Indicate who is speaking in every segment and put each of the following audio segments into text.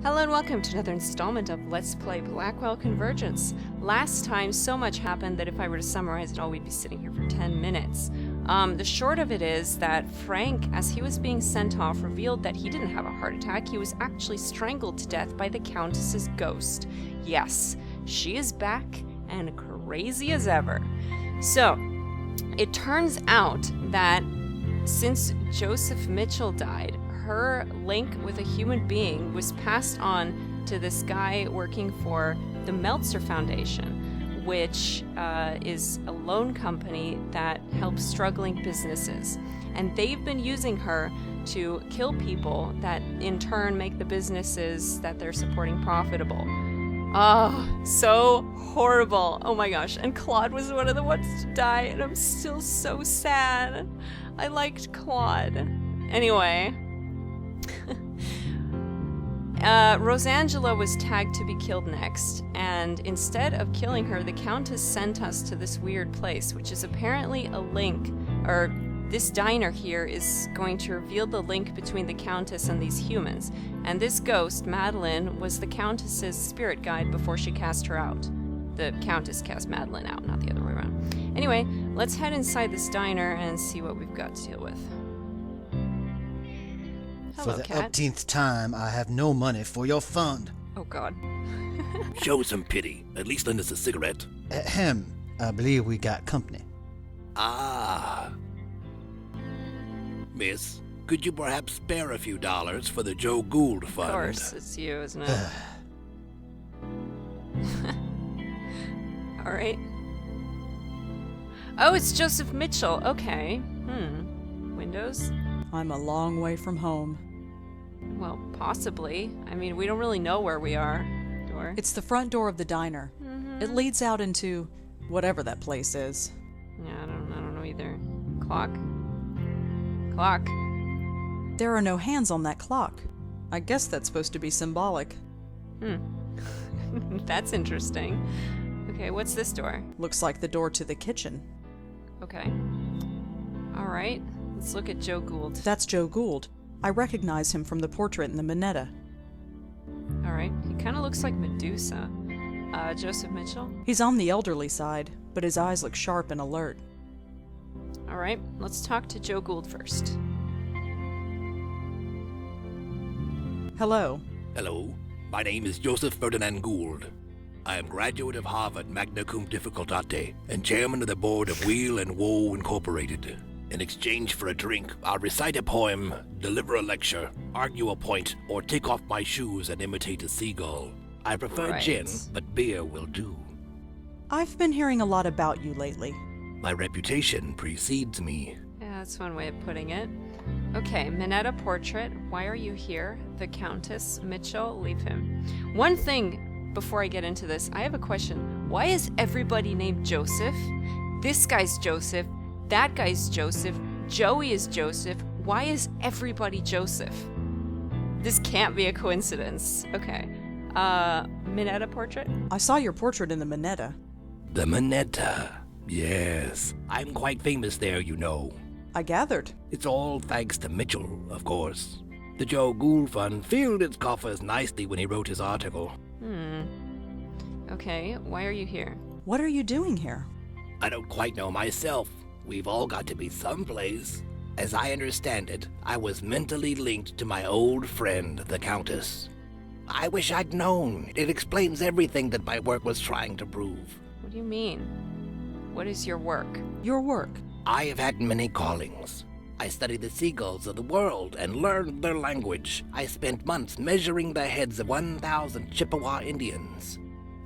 Speaker 1: Hello and welcome to another installment of Let's Play Blackwell Convergence. Last time, so much happened that if I were to summarize it all, we'd be sitting here for 10 minutes. The short of it is that Frank, as he was being sent off, revealed that he didn't have a heart attack. He was actually strangled to death by the Countess's ghost. Yes, she is back and crazy as ever. So, it turns out that since Joseph Mitchell died, her link with a human being was passed on to this guy working for the Meltzer Foundation, which is a loan company that helps struggling businesses. And they've been using her to kill people that in turn make the businesses that they're supporting profitable. Oh, so horrible. Oh my gosh. And Claude was one of the ones to die, and I'm still so sad. I liked Claude. Anyway. Rosangela was tagged to be killed next, and instead of killing her, the Countess sent us to this weird place, which is apparently a link, or this diner here is going to reveal the link between the Countess and these humans. And this ghost, Madeline, was the Countess's spirit guide before she cast her out. The Countess cast Madeline out, not the other way around. Anyway, let's head inside this diner and see what we've got to deal with. Hello,
Speaker 2: For the
Speaker 1: cat.
Speaker 2: 18th time, I have no money for your fund.
Speaker 1: Oh, God.
Speaker 3: Show some pity. At least lend us a cigarette.
Speaker 2: Ahem. I believe we got company.
Speaker 3: Ah. Miss, could you perhaps spare a few dollars for the Joe Gould fund?
Speaker 1: Of course, it's you, isn't it? All right. Oh, it's Joseph Mitchell. Okay. Windows?
Speaker 4: I'm a long way from home.
Speaker 1: Well, possibly. I mean, we don't really know where we are. Door.
Speaker 4: It's the front door of the diner. It leads out into whatever that place is.
Speaker 1: Yeah, I don't know either. Clock. Clock.
Speaker 4: There are no hands on that clock. I guess that's supposed to be symbolic.
Speaker 1: That's interesting. Okay, what's this door?
Speaker 4: Looks like the door to the kitchen.
Speaker 1: Okay. All right. Let's look at Joe Gould.
Speaker 4: That's Joe Gould. I recognize him from the portrait in the Minetta.
Speaker 1: All right. He kind of looks like Medusa. Joseph Mitchell.
Speaker 4: He's on the elderly side, but his eyes look sharp and alert.
Speaker 1: All right. Let's talk to Joe Gould first.
Speaker 4: Hello.
Speaker 3: Hello. My name is Joseph Ferdinand Gould. I am graduate of Harvard magna cum difficultate and chairman of the board of Wheel and Woe Incorporated. In exchange for a drink, I'll recite a poem, deliver a lecture, argue a point, or take off my shoes and imitate a seagull. I prefer
Speaker 1: Right.
Speaker 3: gin, but beer will do.
Speaker 4: I've been hearing a lot about you lately.
Speaker 3: My reputation precedes me.
Speaker 1: Yeah, that's one way of putting it. Okay, Minetta portrait. Why are you here? The Countess Mitchell. Leave him. One thing before I get into this, I have a question. Why is everybody named Joseph? This guy's Joseph. That guy's Joseph. Joey is Joseph. Why is everybody Joseph? This can't be a coincidence. Okay. Minetta portrait?
Speaker 4: I saw your portrait in the Minetta.
Speaker 3: The Minetta. Yes. I'm quite famous there, you know.
Speaker 4: I gathered.
Speaker 3: It's all thanks to Mitchell, of course. The Joe Gould Fund filled its coffers nicely when he wrote his article.
Speaker 1: Okay, why are you here?
Speaker 4: What are you doing here?
Speaker 3: I don't quite know myself. We've all got to be someplace. As I understand it, I was mentally linked to my old friend, the Countess. I wish I'd known. It explains everything that my work was trying to prove.
Speaker 1: What do you mean? What is your work?
Speaker 4: Your work.
Speaker 3: I have had many callings. I studied the seagulls of the world and learned their language. I spent months measuring the heads of 1,000 Chippewa Indians.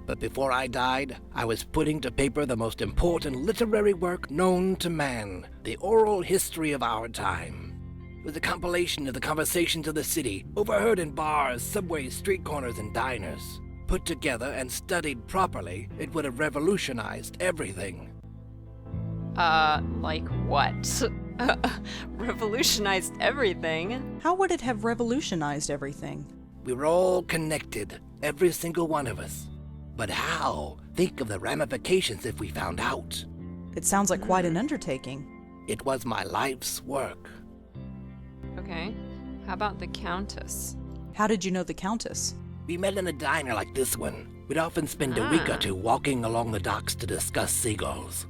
Speaker 3: But before I died, I was putting to paper the most important literary work known to man, the oral history of our time. It was a compilation of the conversations of the city, overheard in bars, subways, street corners, and diners. Put together and studied properly, it would have revolutionized everything.
Speaker 1: Like what? Revolutionized everything?
Speaker 4: How would it have revolutionized everything?
Speaker 3: We were all connected, every single one of us. But how? Think of the ramifications if we found out.
Speaker 4: It sounds like quite an undertaking.
Speaker 3: It was my life's work.
Speaker 1: Okay. How about the Countess?
Speaker 4: How did you know the Countess?
Speaker 3: We met in a diner like this one. We'd often spend a week or two walking along the docks to discuss seagulls.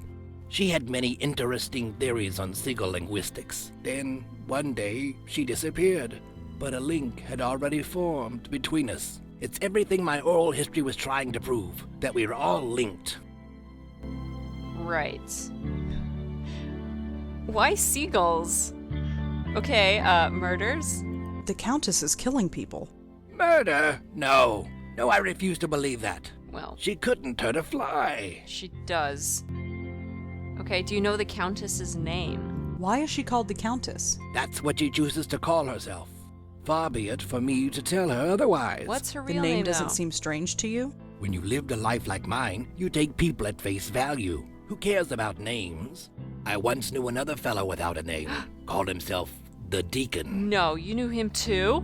Speaker 3: She had many interesting theories on seagull linguistics. Then, one day, she disappeared. But a link had already formed between us. It's everything my oral history was trying to prove, that we were all linked.
Speaker 1: Right. Why seagulls? Okay, murders?
Speaker 4: The Countess is killing people.
Speaker 3: Murder? No. No, I refuse to believe that.
Speaker 1: Well,
Speaker 3: She couldn't hurt a fly.
Speaker 1: she does. Okay, do you know the Countess's name?
Speaker 4: Why is she called the Countess?
Speaker 3: That's what she chooses to call herself. Far be it for me to tell her otherwise.
Speaker 1: What's her
Speaker 4: The
Speaker 1: real
Speaker 4: name
Speaker 1: name,
Speaker 4: doesn't
Speaker 1: though?
Speaker 4: seem strange to you?
Speaker 3: When you lived a life like mine, you take people at face value. Who cares about names? I once knew another fellow without a name. Called himself the Deacon.
Speaker 1: No, you knew him too?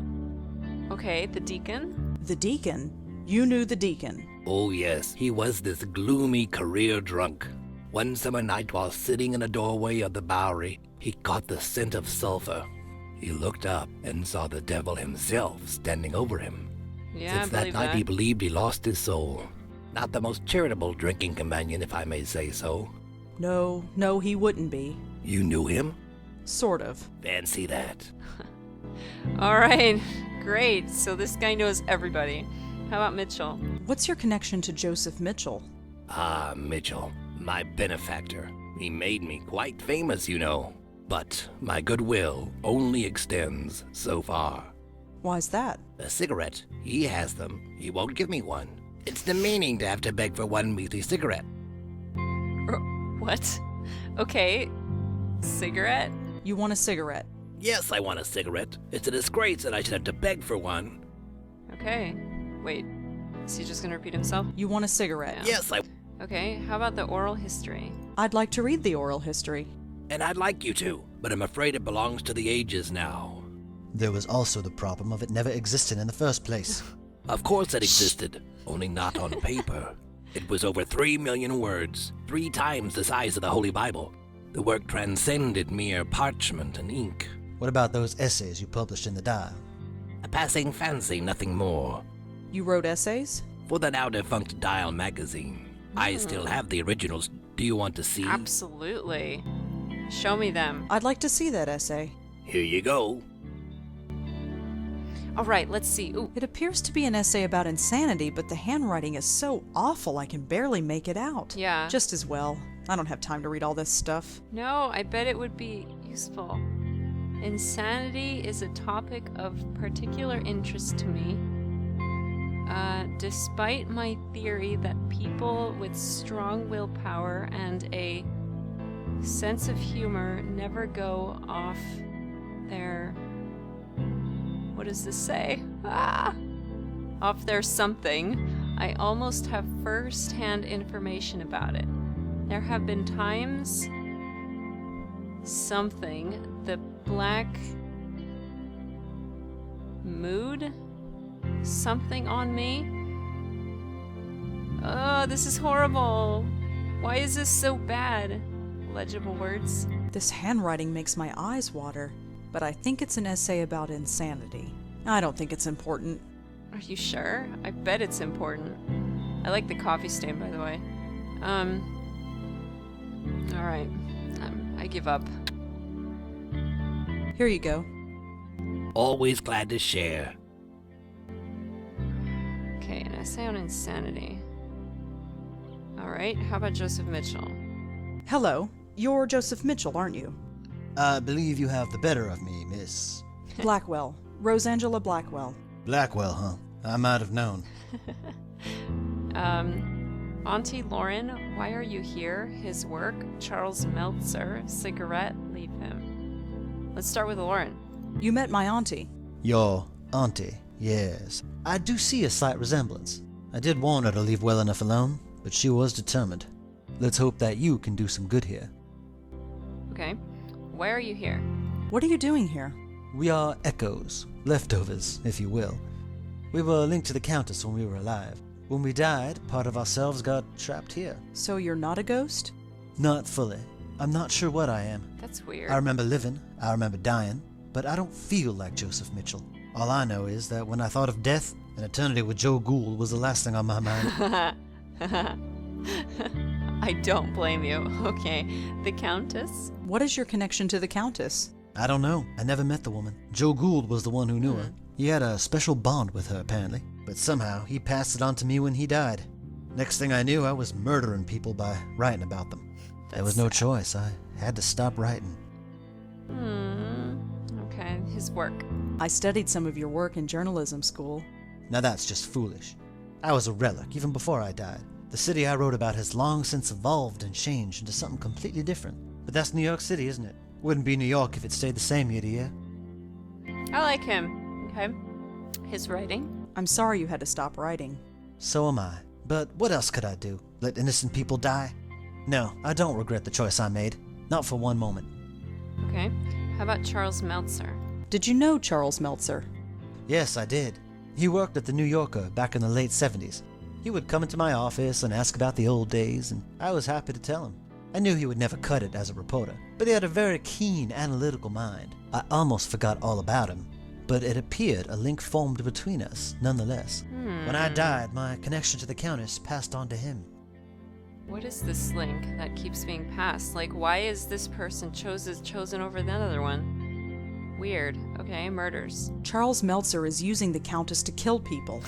Speaker 1: Okay, the Deacon?
Speaker 4: The Deacon? You knew the Deacon.
Speaker 3: Oh yes, he was this gloomy career drunk. One summer night while sitting in a doorway of the Bowery, he caught the scent of sulfur. He looked up and saw the devil himself standing over him.
Speaker 1: Yeah,
Speaker 3: Since
Speaker 1: I
Speaker 3: that
Speaker 1: believe
Speaker 3: night
Speaker 1: that.
Speaker 3: he believed he lost his soul. Not the most charitable drinking companion, if I may say so.
Speaker 4: No, he wouldn't be.
Speaker 3: You knew him?
Speaker 4: Sort of.
Speaker 3: Fancy that.
Speaker 1: All right, great. So this guy knows everybody. How about Mitchell?
Speaker 4: What's your connection to Joseph Mitchell?
Speaker 3: Ah, Mitchell, my benefactor. He made me quite famous, you know. But my goodwill only extends so far.
Speaker 4: Why's that?
Speaker 3: A cigarette, he has them. He won't give me one. It's demeaning to have to beg for one measly cigarette.
Speaker 1: What? Okay, cigarette?
Speaker 4: You want a cigarette?
Speaker 3: Yes, I want a cigarette. It's a disgrace that I should have to beg for one.
Speaker 1: Okay. Wait, is he just gonna repeat himself?
Speaker 4: You want a cigarette?
Speaker 1: Yeah.
Speaker 3: Yes, I...
Speaker 1: Okay, how about the oral history?
Speaker 4: I'd like to read the oral history.
Speaker 3: And I'd like you to, but I'm afraid it belongs to the ages now.
Speaker 2: There was also the problem of it never existing in the first place.
Speaker 3: Of course it existed, only not on paper. It was over 3 million words, 3 times the size of the Holy Bible. The work transcended mere parchment and ink.
Speaker 2: What about those essays you published in the Dial?
Speaker 3: A passing fancy, nothing more.
Speaker 4: You wrote essays?
Speaker 3: For the now-defunct Dial magazine. I still have the originals. Do you want to see?
Speaker 1: Absolutely. Show me them.
Speaker 4: I'd like to see that essay.
Speaker 3: Here you go.
Speaker 1: All right, let's see. Ooh,
Speaker 4: It appears to be an essay about insanity, but the handwriting is so awful I can barely make it out.
Speaker 1: yeah.
Speaker 4: Just as well. I don't have time to read all this stuff.
Speaker 1: No, I bet it would be useful. Insanity is a topic of particular interest to me. Despite my theory that people with strong willpower and a sense of humor never go off their... What does this say? Off their something, I almost have first-hand information about it. There have been times something, the black mood, something on me. Oh, this is horrible. Why is this so bad? Legible words.
Speaker 4: This handwriting makes my eyes water, but I think it's an essay about insanity. I don't think it's important.
Speaker 1: Are you sure? I bet it's important. I like the coffee stain, by the way. Alright. I give up.
Speaker 4: Here you go.
Speaker 3: Always glad to share.
Speaker 1: Okay, an essay on insanity. Alright, how about Joseph Mitchell?
Speaker 4: Hello. You're Joseph Mitchell, aren't you?
Speaker 2: I believe you have the better of me, Miss
Speaker 4: Blackwell. Rosangela Blackwell.
Speaker 2: Blackwell, huh? I might have known.
Speaker 1: Auntie Lauren, why are you here? His work, Charles Meltzer, cigarette, leave him. Let's start with Lauren.
Speaker 4: You met my auntie.
Speaker 2: Your auntie, yes. I do see a slight resemblance. I did warn her to leave well enough alone, but she was determined. Let's hope that you can do some good here.
Speaker 1: Okay. Why are you here?
Speaker 4: What are you doing here?
Speaker 2: We are echoes, leftovers, if you will. We were linked to the Countess when we were alive. When we died, part of ourselves got trapped here.
Speaker 4: So you're not a ghost?
Speaker 2: Not fully. I'm not sure what I am.
Speaker 1: That's weird.
Speaker 2: I remember living, I remember dying, but I don't feel like Joseph Mitchell. All I know is that when I thought of death, an eternity with Joe Gould was the last thing on my mind.
Speaker 1: I don't blame you. Okay, the Countess?
Speaker 4: What is your connection to the Countess?
Speaker 2: I don't know. I never met the woman. Joe Gould was the one who knew her. He had a special bond with her, apparently. But somehow, he passed it on to me when he died. Next thing I knew, I was murdering people by writing about them. There was no choice. I had to stop writing.
Speaker 1: Okay, his work.
Speaker 4: I studied some of your work in journalism school.
Speaker 2: Now that's just foolish. I was a relic, even before I died. The city I wrote about has long since evolved and changed into something completely different. But that's New York City, isn't it? Wouldn't be New York if it stayed the same year to year.
Speaker 1: I like him. Okay. His writing.
Speaker 4: I'm sorry you had to stop writing.
Speaker 2: So am I. But what else could I do? Let innocent people die? No, I don't regret the choice I made. Not for one moment.
Speaker 1: Okay. How about Charles Meltzer?
Speaker 4: Did you know Charles Meltzer?
Speaker 2: Yes, I did. He worked at the New Yorker back in the late 70s. He would come into my office and ask about the old days, and I was happy to tell him. I knew he would never cut it as a reporter, but he had a very keen, analytical mind. I almost forgot all about him, but it appeared a link formed between us, nonetheless. When I died, my connection to the Countess passed on to him.
Speaker 1: What is this link that keeps being passed? Like, why is this person chosen over the other one? Weird. Okay, murders.
Speaker 4: Charles Meltzer is using the Countess to kill people.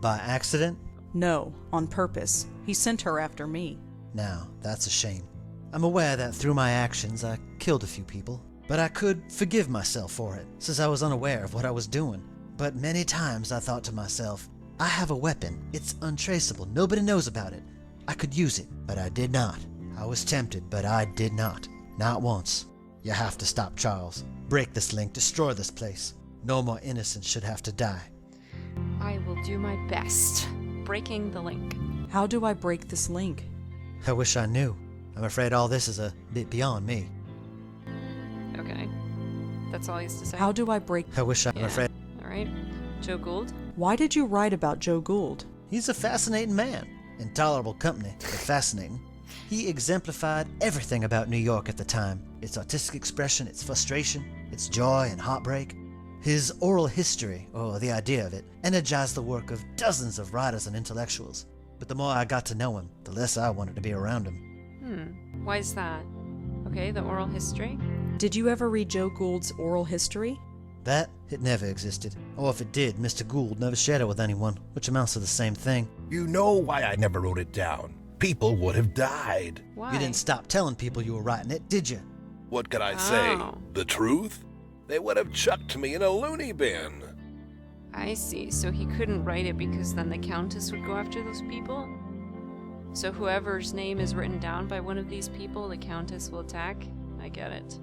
Speaker 2: By accident?
Speaker 4: No, on purpose. He sent her after me.
Speaker 2: Now, that's a shame. I'm aware that through my actions I killed a few people, but I could forgive myself for it, since I was unaware of what I was doing. But many times I thought to myself, I have a weapon. It's untraceable. Nobody knows about it. I could use it, but I did not. I was tempted, but I did not. Not once. You have to stop, Charles. Break this link. Destroy this place. No more innocents should have to die.
Speaker 1: I will do my best. Breaking the link.
Speaker 4: How do I break this link?
Speaker 2: I wish I knew. I'm afraid all this is a bit beyond me.
Speaker 1: Okay. That's all he has to say.
Speaker 4: How do I break...
Speaker 2: I'm afraid.
Speaker 1: All right. Joe Gould?
Speaker 4: Why did you write about Joe Gould?
Speaker 2: He's a fascinating man. Intolerable company, but fascinating. He exemplified everything about New York at the time. Its artistic expression, its frustration, its joy and heartbreak. His oral history, or the idea of it, energized the work of dozens of writers and intellectuals. But the more I got to know him, the less I wanted to be around him.
Speaker 1: Why is that? Okay, the oral history.
Speaker 4: Did you ever read Joe Gould's oral history?
Speaker 2: That, it never existed. Or if it did, Mr. Gould never shared it with anyone, which amounts to the same thing.
Speaker 3: You know why I never wrote it down. People would have died.
Speaker 1: Why?
Speaker 2: You didn't stop telling people you were writing it, did you?
Speaker 3: What could I say?
Speaker 1: Oh.
Speaker 3: The truth? They would have chucked me in a loony bin.
Speaker 1: I see. So he couldn't write it because then the Countess would go after those people? So whoever's name is written down by one of these people, the Countess will attack? I get it.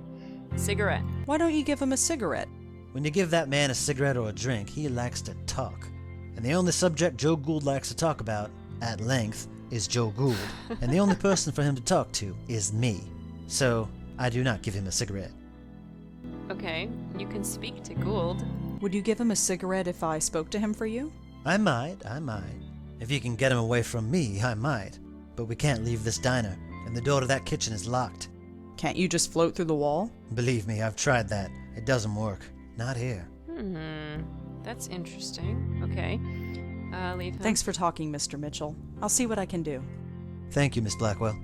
Speaker 1: Cigarette.
Speaker 4: Why don't you give him a cigarette?
Speaker 2: When you give that man a cigarette or a drink, he likes to talk. And the only subject Joe Gould likes to talk about, at length, is Joe Gould. And the only person for him to talk to is me. So, I do not give him a cigarette.
Speaker 1: Okay, you can speak to Gould.
Speaker 4: Would you give him a cigarette if I spoke to him for you?
Speaker 2: I might. If you can get him away from me, I might. But we can't leave this diner, and the door to that kitchen is locked.
Speaker 4: Can't you just float through the wall?
Speaker 2: Believe me, I've tried that. It doesn't work. Not here.
Speaker 1: That's interesting. Okay. Leave him.
Speaker 4: Thanks for talking, Mr. Mitchell. I'll see what I can do.
Speaker 2: Thank you, Miss Blackwell.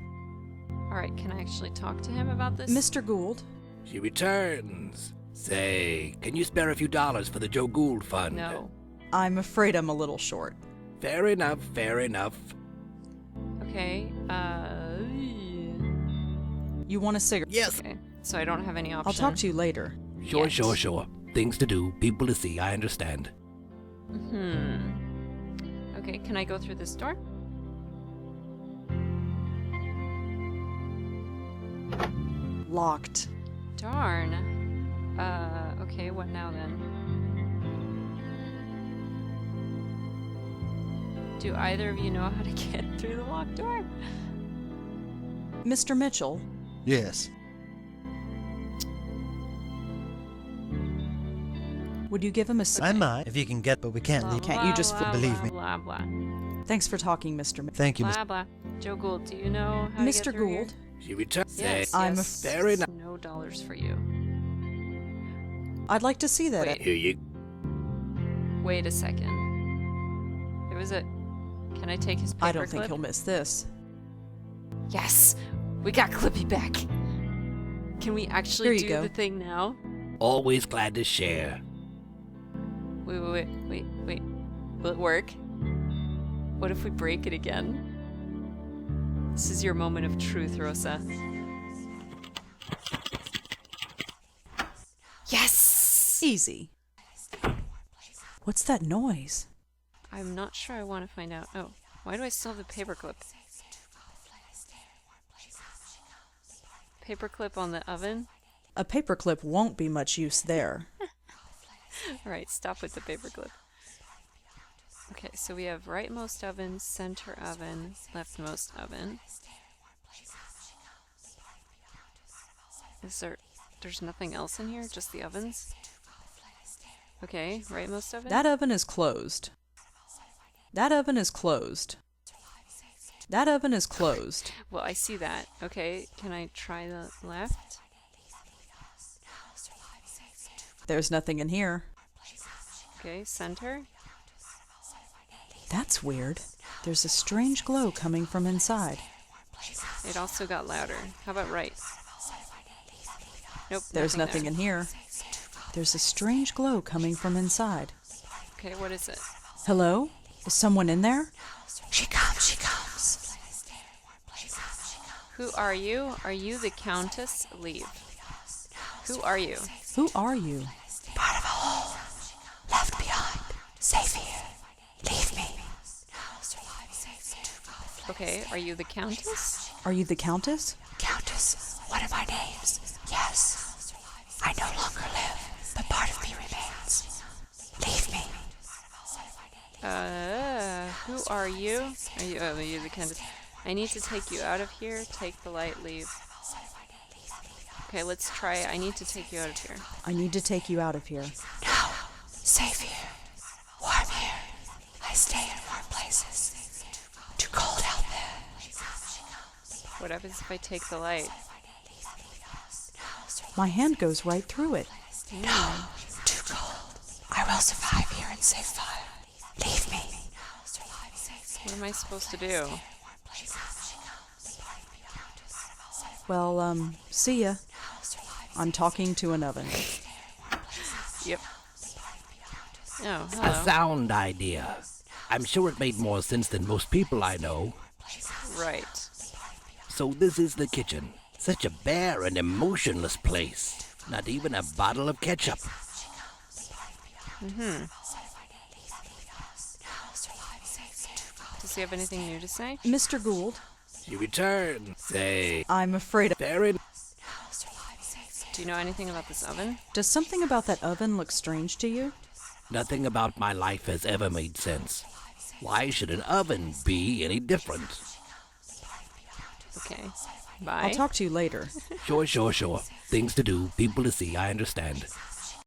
Speaker 1: Alright, can I actually talk to him about this?
Speaker 4: Mr. Gould?
Speaker 3: She returns. Say, can you spare a few dollars for the Joe Gould fund?
Speaker 1: No.
Speaker 4: I'm afraid I'm a little short.
Speaker 3: Fair enough, fair enough.
Speaker 1: Okay,
Speaker 4: You want a cigarette?
Speaker 3: Yes.
Speaker 1: okay. So I don't have any option.
Speaker 4: I'll talk to you later.
Speaker 3: Sure,
Speaker 1: Yes.
Speaker 3: sure. Things to do, people to see, I understand.
Speaker 1: Okay, can I go through this door?
Speaker 4: Locked.
Speaker 1: Darn. Okay, what now then? Do either of you know how to get through the locked door?
Speaker 4: Mr. Mitchell,
Speaker 2: Yes.
Speaker 4: would you give him a
Speaker 2: I
Speaker 4: cigarette?
Speaker 2: might, if you can get, but we can't leave.
Speaker 4: Can't you just
Speaker 2: believe me?
Speaker 1: Blah, blah.
Speaker 4: Thanks for talking, Mr. Mitchell.
Speaker 2: Thank you, Miss.
Speaker 1: Blah, blah. Joe Gould, do you know how to get
Speaker 4: Mr.
Speaker 1: through here?
Speaker 4: Gould,
Speaker 3: She returns.
Speaker 1: Yes,
Speaker 4: I'm
Speaker 1: yes.
Speaker 3: Fair enough.
Speaker 1: No dollars for you.
Speaker 4: I'd like to see that.
Speaker 1: Wait.
Speaker 3: Here you.
Speaker 1: Wait a second. There was a... Can I take his paper
Speaker 4: I don't think
Speaker 1: clip?
Speaker 4: he'll miss this.
Speaker 1: Yes! We got Clippy back! Can we actually
Speaker 4: Here you
Speaker 1: do
Speaker 4: go.
Speaker 1: the thing now?
Speaker 3: Always glad to share.
Speaker 1: Wait. Will it work? What if we break it again? This is your moment of truth, Rosa. Yes!
Speaker 4: Easy. What's that noise?
Speaker 1: I'm not sure I want to find out. Oh, why do I still have the paperclip? Paperclip on the oven?
Speaker 4: A paperclip won't be much use there.
Speaker 1: Alright, stop with the paperclip. Okay, so we have rightmost oven, center oven, leftmost oven. There's nothing else in here? Just the ovens? Okay, rightmost oven?
Speaker 4: That oven is closed. That oven is closed. That oven is closed.
Speaker 1: Well, I see that. Okay, can I try the left?
Speaker 4: There's nothing in here.
Speaker 1: Okay, center?
Speaker 4: That's weird. There's a strange glow coming from inside.
Speaker 1: It also got louder. How about right? Nope,
Speaker 4: There's nothing
Speaker 1: there.
Speaker 4: in here. There's a strange glow coming from inside.
Speaker 1: Okay, what is it?
Speaker 4: Hello? Is someone in there?
Speaker 5: She comes, she comes.
Speaker 1: Who are you? Are you the Countess? Leave. Who are you?
Speaker 4: Who are you?
Speaker 5: Part of a whole. Left behind. Safe here. Leave me.
Speaker 1: Okay, are you the Countess?
Speaker 4: Are you the Countess?
Speaker 5: Countess, one of my names. Yes. I no longer live, but part of me remains. Leave me.
Speaker 1: Who are you? Are you the Countess? I need to take you out of here. Take the light, leave. Okay, let's try it. I need to take you out of here.
Speaker 4: I need to take you out of here.
Speaker 5: No. Safe here. Warm here. I stay in warm places. Too cold out there.
Speaker 1: What happens if I take the light?
Speaker 4: My hand goes right through it.
Speaker 5: No. Too cold. I will survive here and save fire. Leave me.
Speaker 1: What am I supposed to do?
Speaker 4: Well, see ya. I'm talking to an oven.
Speaker 1: Yep. Oh,
Speaker 3: A
Speaker 1: hello.
Speaker 3: sound idea. I'm sure it made more sense than most people I know.
Speaker 1: Right.
Speaker 3: So this is the kitchen. Such a bare and emotionless place. Not even a bottle of ketchup.
Speaker 1: Does he have anything new to say?
Speaker 4: Mr. Gould,
Speaker 3: You return. Say,
Speaker 4: I'm afraid of...
Speaker 3: Baron.
Speaker 1: Do you know anything about this oven?
Speaker 4: Does something about that oven look strange to you?
Speaker 3: Nothing about my life has ever made sense. Why should an oven be any different?
Speaker 1: Okay. Bye.
Speaker 4: I'll talk to you later.
Speaker 3: Sure. Things to do, people to see, I understand.